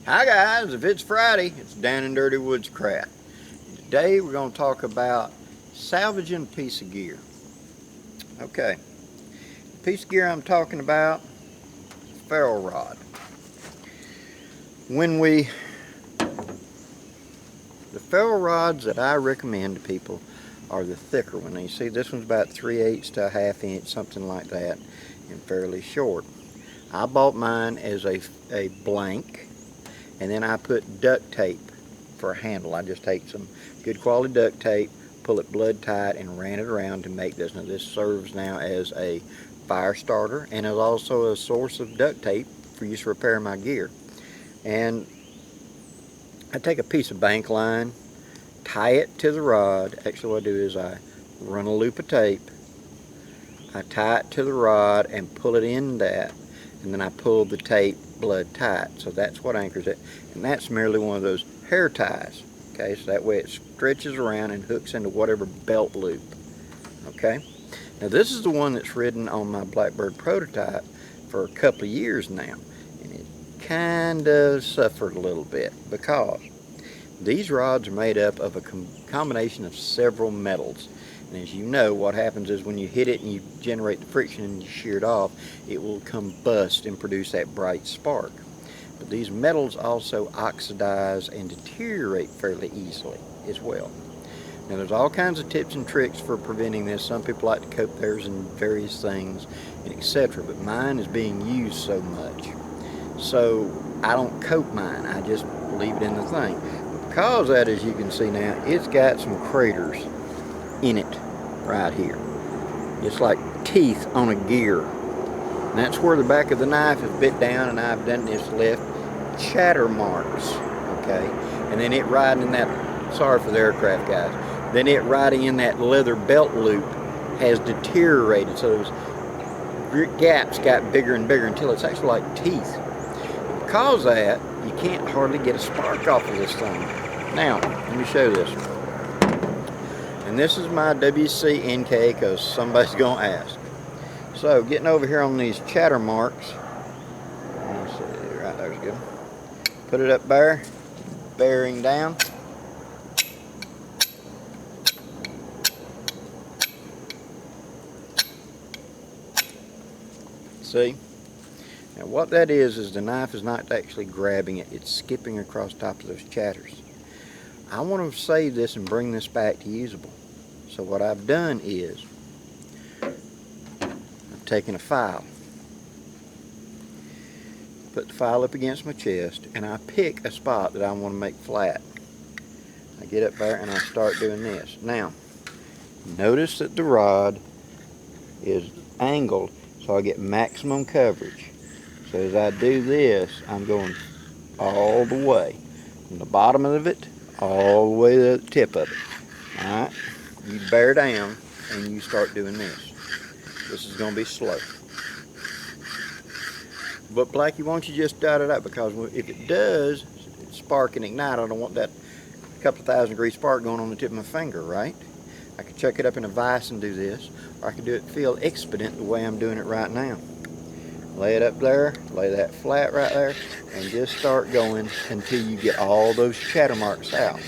Hi guys, if it's Friday, it's Down and Dirty Woods Craft. And today we're going to talk about salvaging a piece of gear. Okay, the piece of gear I'm talking about is a ferro rod. The ferro rods that I recommend to people are the thicker one. You see this one's about 3/8 to a 1/2 inch, something like that, and fairly short. I bought mine as a blank, and then I put duct tape for a handle. I just take some good quality duct tape, pull it blood tight, and ran it around to make this. Now this serves now as a fire starter and is also a source of duct tape for use to repair my gear. And I take a piece of bank line, tie it to the rod. Actually what I do is I run a loop of tape, I tie it to the rod and pull it in that, and then I pull the tape blood tight. So that's what anchors it, and that's merely one of those hair ties. Okay, so that way it stretches around and hooks into whatever belt loop. Okay, now this is the one that's ridden on my Blackbird prototype for a couple of years now, and it kind of suffered a little bit because these rods are made up of a combination of several metals. And as you know, what happens is when you hit it and you generate the friction and you shear it off, it will combust and produce that bright spark. But these metals also oxidize and deteriorate fairly easily as well. Now there's all kinds of tips and tricks for preventing this. Some people like to coat theirs in various things, and etc. But mine is being used so much, so I don't coat mine. I just leave it in the thing. But because of that, as you can see now, it's got some craters in it right here. It's like teeth on a gear, and that's where the back of the knife is bit down, and I've done this left chatter marks. Okay, and then it riding in that, sorry for the aircraft guys, then it riding in that leather belt loop has deteriorated, so those gaps got bigger and bigger until it's actually like teeth. Because of that, you can't hardly get a spark off of this thing. Now let me show this. And this is my WC-NK, because somebody's going to ask. So, getting over here on these chatter marks, let's see, right there's good. Put it up there, bearing down. See? Now what that is the knife is not actually grabbing it, it's skipping across top of those chatters. I want to save this and bring this back to usable. So what I've done is I've taken a file, put the file up against my chest, and I pick a spot that I want to make flat. I get up there and I start doing this. Now notice that the rod is angled so I get maximum coverage. So as I do this, I'm going all the way from the bottom of it all the way to the tip of it. Alright, you bear down and you start doing this. This is going to be slow. But Blackie, why don't you just dot it out, because if it does spark and ignite, I don't want that couple of 1,000-degree spark going on the tip of my finger, right? I could chuck it up in a vise and do this, or I could do it feel expedient the way I'm doing it right now. Lay it up there, lay that flat right there, and just start going until you get all those chatter marks out.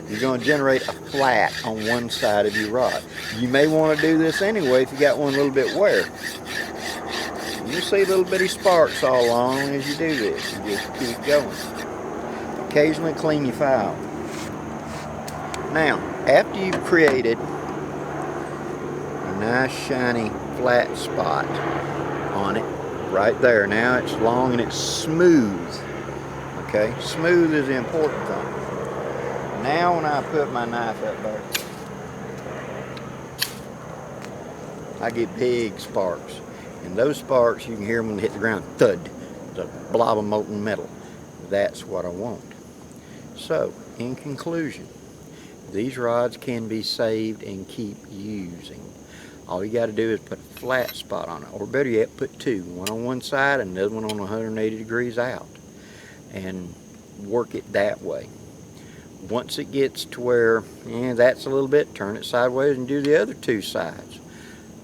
You're going to generate a flat on one side of your rod. You may want to do this anyway if you got one a little bit wear. You'll see little bitty sparks all along as you do this. You just keep going. Occasionally clean your file. Now, after you've created a nice shiny flat spot on it, right there. Now it's long and it's smooth. Okay, smooth is the important thing. Now when I put my knife up there, I get big sparks. And those sparks, you can hear them when they hit the ground, thud. It's a blob of molten metal. That's what I want. So, in conclusion, these rods can be saved and keep using. All you got to do is put a flat spot on it, or better yet, put two, one on one side and another one on 180 degrees out, and work it that way. Once it gets to where that's a little bit, turn it sideways and do the other two sides.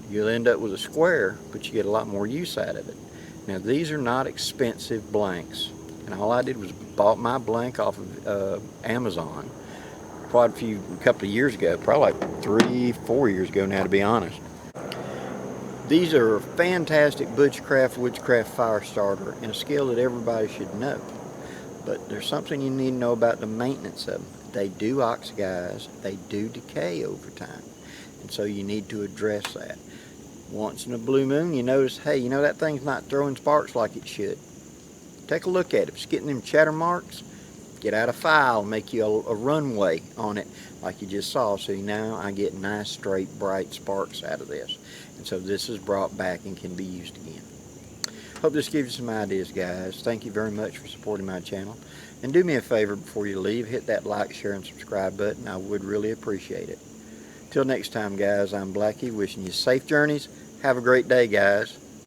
You'll end up with a square, but you get a lot more use out of it. Now these are not expensive blanks. And all I did was bought my blank off of Amazon quite a couple of years ago, probably like 3-4 years ago now, to be honest. These are a fantastic bushcraft, woodscraft fire starter and a skill that everybody should know. But there's something you need to know about the maintenance of them. They do oxidize, they do decay over time. And so you need to address that. Once in a blue moon, you notice, hey, you know that thing's not throwing sparks like it should. Take a look at it. If it's getting them chatter marks, get out a file, make you a runway on it like you just saw. So now I get nice, straight, bright sparks out of this. And so this is brought back and can be used again. Hope this gives you some ideas, guys. Thank you very much for supporting my channel. And do me a favor before you leave, hit that like, share, and subscribe button. I would really appreciate it. Till next time, guys, I'm Blackie, wishing you safe journeys. Have a great day, guys.